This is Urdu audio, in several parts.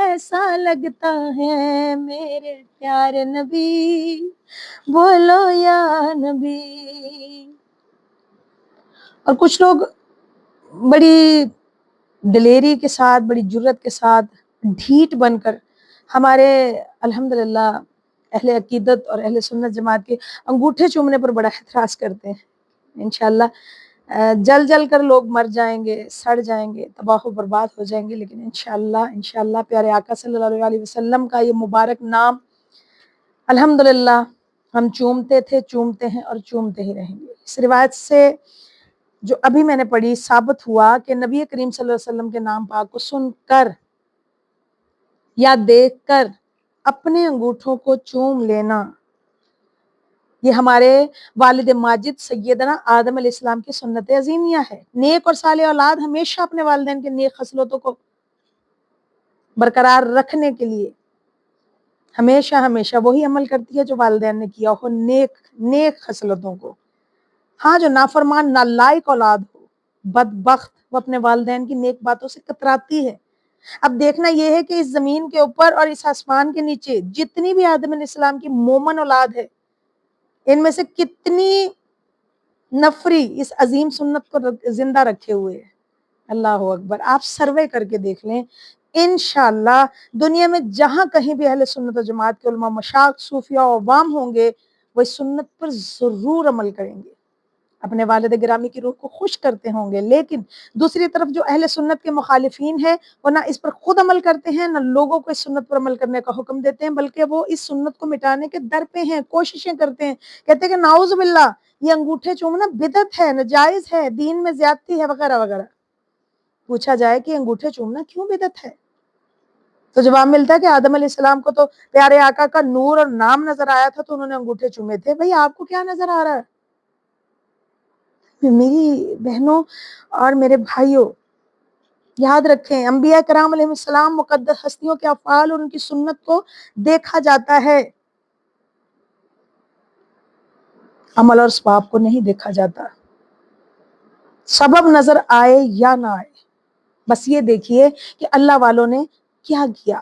ایسا لگتا ہے میرے پیارے نبی، بولو یا نبی۔ اور کچھ لوگ بڑی دلیری کے ساتھ، بڑی جرت کے ساتھ، ڈھیٹ بن کر ہمارے الحمدللہ اہل عقیدت اور اہل سنت جماعت کے انگوٹھے چومنے پر بڑا اعتراض کرتے ہیں۔ انشاءاللہ جل جل کر لوگ مر جائیں گے، سڑ جائیں گے، تباہ و برباد ہو جائیں گے، لیکن انشاءاللہ پیارے آقا صلی اللہ علیہ وسلم کا یہ مبارک نام الحمدللہ ہم چومتے تھے، چومتے ہیں اور چومتے ہی رہیں گے۔ اس روایت سے جو ابھی میں نے پڑھی ثابت ہوا کہ نبی کریم صلی اللہ علیہ وسلم کے نام پاک کو سن کر یا دیکھ کر اپنے انگوٹھوں کو چوم لینا یہ ہمارے والد ماجد سیدنا آدم علیہ السلام کی سنت عظیمیہ ہے۔ نیک اور صالح اولاد ہمیشہ اپنے والدین کے نیک خصلتوں کو برقرار رکھنے کے لیے ہمیشہ وہی عمل کرتی ہے جو والدین نے کیا ہو، نیک خصلتوں کو۔ ہاں، جو نافرمان نالائق اولاد ہو، بدبخت، وہ اپنے والدین کی نیک باتوں سے کتراتی ہے۔ اب دیکھنا یہ ہے کہ اس زمین کے اوپر اور اس آسمان کے نیچے جتنی بھی آدم علیہ السلام کی مومن اولاد ہے، ان میں سے کتنی نفری اس عظیم سنت کو زندہ رکھے ہوئے ہے۔ اللہ اکبر، آپ سروے کر کے دیکھ لیں، انشاءاللہ دنیا میں جہاں کہیں بھی اہل سنت و جماعت کے علماء، مشائخ، صوفیاء و عوام ہوں گے، وہ اس سنت پر ضرور عمل کریں گے، اپنے والد گرامی کی روح کو خوش کرتے ہوں گے۔ لیکن دوسری طرف جو اہل سنت کے مخالفین ہیں، وہ نہ اس پر خود عمل کرتے ہیں، نہ لوگوں کو اس سنت پر عمل کرنے کا حکم دیتے ہیں، بلکہ وہ اس سنت کو مٹانے کے در پہ ہیں، کوششیں کرتے ہیں، کہتے ہیں کہ نعوذ باللہ یہ انگوٹھے چومنا بدعت ہے، ناجائز ہے، دین میں زیادتی ہے، وغیرہ وغیرہ۔ پوچھا جائے کہ انگوٹھے چومنا کیوں بدعت ہے، تو جواب ملتا ہے کہ آدم علیہ السلام کو تو پیارے آقا کا نور اور نام نظر آیا تھا تو انہوں نے انگوٹھے چومے تھے۔ بھئی آپ کو کیا نظر آ رہا ہے؟ میری بہنوں اور میرے بھائیوں، یاد رکھیں انبیاء کرام علیہ السلام مقدس ہستیوں کے افعال اور ان کی سنت کو دیکھا جاتا ہے، عمل اور ثواب کو نہیں دیکھا جاتا۔ سبب نظر آئے یا نہ آئے، بس یہ دیکھیے کہ اللہ والوں نے کیا کیا۔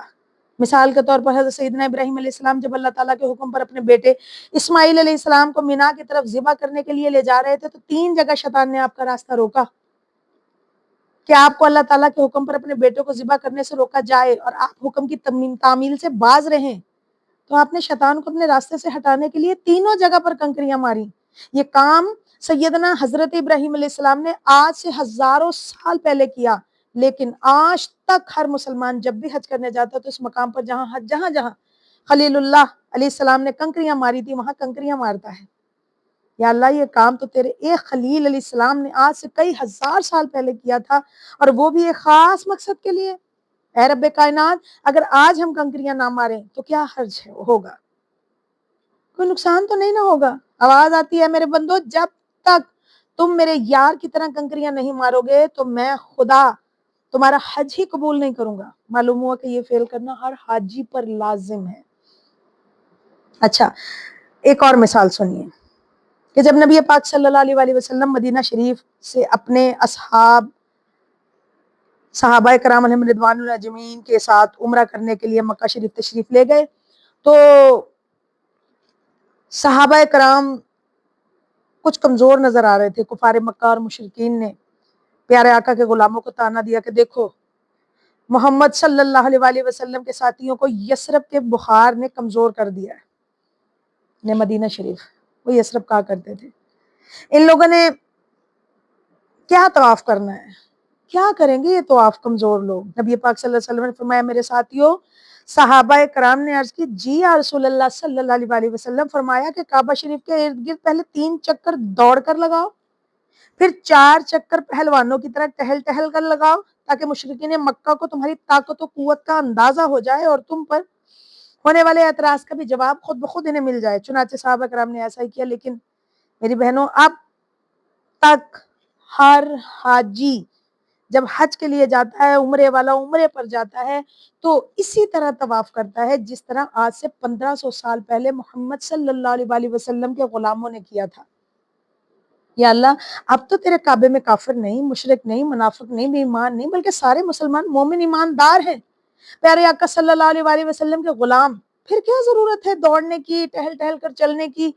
مثال کے طور پر حضرت سیدنا ابراہیم علیہ السلام جب اللہ تعالیٰ کے حکم پر اپنے بیٹے اسماعیل علیہ السلام کو مینا کی طرف ذبح کرنے کے لیے لے جا رہے تھے تو 3 جگہ شیطان نے آپ کا راستہ روکا کہ آپ کو اللہ تعالیٰ کے حکم پر اپنے بیٹے کو ذبح کرنے سے روکا جائے اور آپ حکم کی تعمیل سے باز رہیں، تو آپ نے شیطان کو اپنے راستے سے ہٹانے کے لیے 3 جگہ پر کنکریاں ماری۔ یہ کام سیدنا حضرت ابراہیم علیہ السلام نے آج سے ہزاروں سال پہلے کیا، لیکن آج تک ہر مسلمان جب بھی حج کرنے جاتا ہے تو اس مقام پر جہاں جہاں خلیل اللہ علیہ السلام نے کنکریاں ماری تھی وہاں کنکریاں مارتا ہے۔ یا اللہ یہ کام تو تیرے ایک خلیل علیہ السلام نے آج سے کئی ہزار سال پہلے کیا تھا، اور وہ بھی ایک خاص مقصد کے لیے۔ اے رب کائنات، اگر آج ہم کنکریاں نہ ماریں تو کیا حرج ہوگا؟ کوئی نقصان تو نہیں نہ ہوگا۔ آواز آتی ہے میرے بندو، جب تک تم میرے یار کی طرح کنکریاں نہیں مارو گے تو میں خدا تمہارا حج ہی قبول نہیں کروں گا۔ معلوم ہوا کہ یہ فعل کرنا ہر حاجی پر لازم ہے۔ اچھا، ایک اور مثال سنیے کہ جب نبی پاک صلی اللہ علیہ وسلم مدینہ شریف سے اپنے صحابہ کرام علیہم رضوان اللہ اجمعین کے ساتھ عمرہ کرنے کے لیے مکہ شریف تشریف لے گئے تو صحابہ کرام کچھ کمزور نظر آ رہے تھے۔ کفار مکہ اور مشرکین نے پیارے آقا کے غلاموں کو تانا دیا کہ دیکھو محمد صلی اللہ علیہ وسلم کے ساتھیوں کو یثرب کے بخار نے کمزور کر دیا ہے۔ مدینہ شریف وہ یثرب کہا کرتے تھے۔ ان لوگوں نے کیا طواف کرنا ہے، کیا کریں گے یہ طواف کمزور لوگ؟ نبی پاک صلی اللہ علیہ وسلم نے فرمایا میرے ساتھیوں، صحابہ کرام نے عرض کی جی یا رسول اللہ صلی اللہ علیہ وسلم، فرمایا کہ کعبہ شریف کے ارد گرد پہلے 3 چکر دوڑ کر لگاؤ، پھر 4 چکر پہلوانوں کی طرح ٹہل ٹہل کر لگاؤ، تاکہ مشرکین مکہ کو تمہاری طاقت و قوت کا اندازہ ہو جائے اور تم پر ہونے والے اعتراض کا بھی جواب خود بخود انہیں مل جائے۔ چنانچہ صحابہ کرام نے ایسا ہی کیا۔ لیکن میری بہنوں، اب تک ہر حاجی جب حج کے لیے جاتا ہے، عمرے والا عمرے پر جاتا ہے تو اسی طرح طواف کرتا ہے جس طرح آج سے 1500 سال پہلے محمد صلی اللہ علیہ وسلم کے غلاموں نے کیا تھا۔ یا اللہ، اب تو تیرے کعبے میں کافر نہیں، مشرک نہیں، منافق نہیں، بے ایمان نہیں، بلکہ سارے مسلمان مومن ایماندار ہیں۔ پیارے آقا صلی اللہ علیہ وسلم کے غلام، پھر کیا ضرورت ہے دوڑنے کی، ٹہل ٹہل کر چلنے کی؟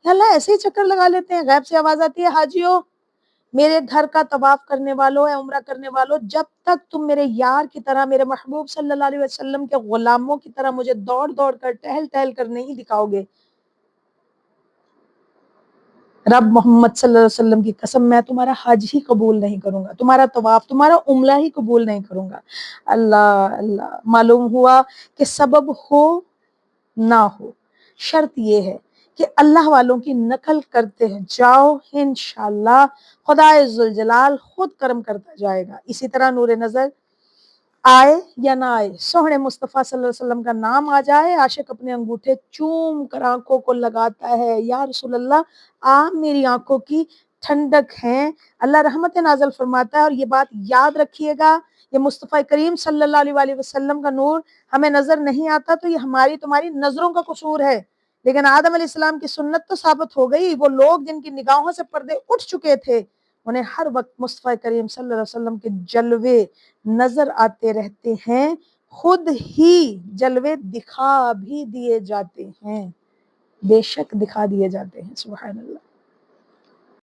یا اللہ ایسے ہی چکر لگا لیتے ہیں، غیب سے آواز آتی ہے حاجیو میرے گھر کا طواف کرنے والوں یا عمرہ کرنے والوں، جب تک تم میرے یار کی طرح، میرے محبوب صلی اللہ علیہ وسلم کے غلاموں کی طرح مجھے دوڑ دوڑ کر ٹہل ٹہل کر نہیں دکھاؤ گے، رب محمد صلی اللہ علیہ وسلم کی قسم میں تمہارا حج ہی قبول نہیں کروں گا، تمہارا طواف، تمہارا عمرہ ہی قبول نہیں کروں گا۔ اللہ اللہ، معلوم ہوا کہ سبب ہو نہ ہو، شرط یہ ہے کہ اللہ والوں کی نقل کرتے ہیں جاؤ، انشاءاللہ خدائے ذوالجلال خود کرم کرتا جائے گا۔ اسی طرح نور نظر آئے یا نہ آئے، سوہنے مصطفیٰ صلی اللہ علیہ وسلم کا نام آ جائے، عاشق اپنے انگوٹھے چوم کر آنکھوں کو لگاتا ہے، یا رسول اللہ آپ میری آنکھوں کی ٹھنڈک ہیں۔ اللہ رحمت نازل فرماتا ہے، اور یہ بات یاد رکھیے گا، یہ مصطفیٰ کریم صلی اللہ علیہ وسلم کا نور ہمیں نظر نہیں آتا تو یہ ہماری تمہاری نظروں کا قصور ہے، لیکن آدم علیہ السلام کی سنت تو ثابت ہو گئی۔ وہ لوگ جن کی نگاہوں سے پردے اٹھ چکے تھے، انہیں ہر وقت مصطفیٰ کریم صلی اللہ علیہ وسلم کے جلوے نظر آتے رہتے ہیں، خود ہی جلوے دکھا بھی دیے جاتے ہیں، بے شک دکھا دیے جاتے ہیں، سبحان اللہ۔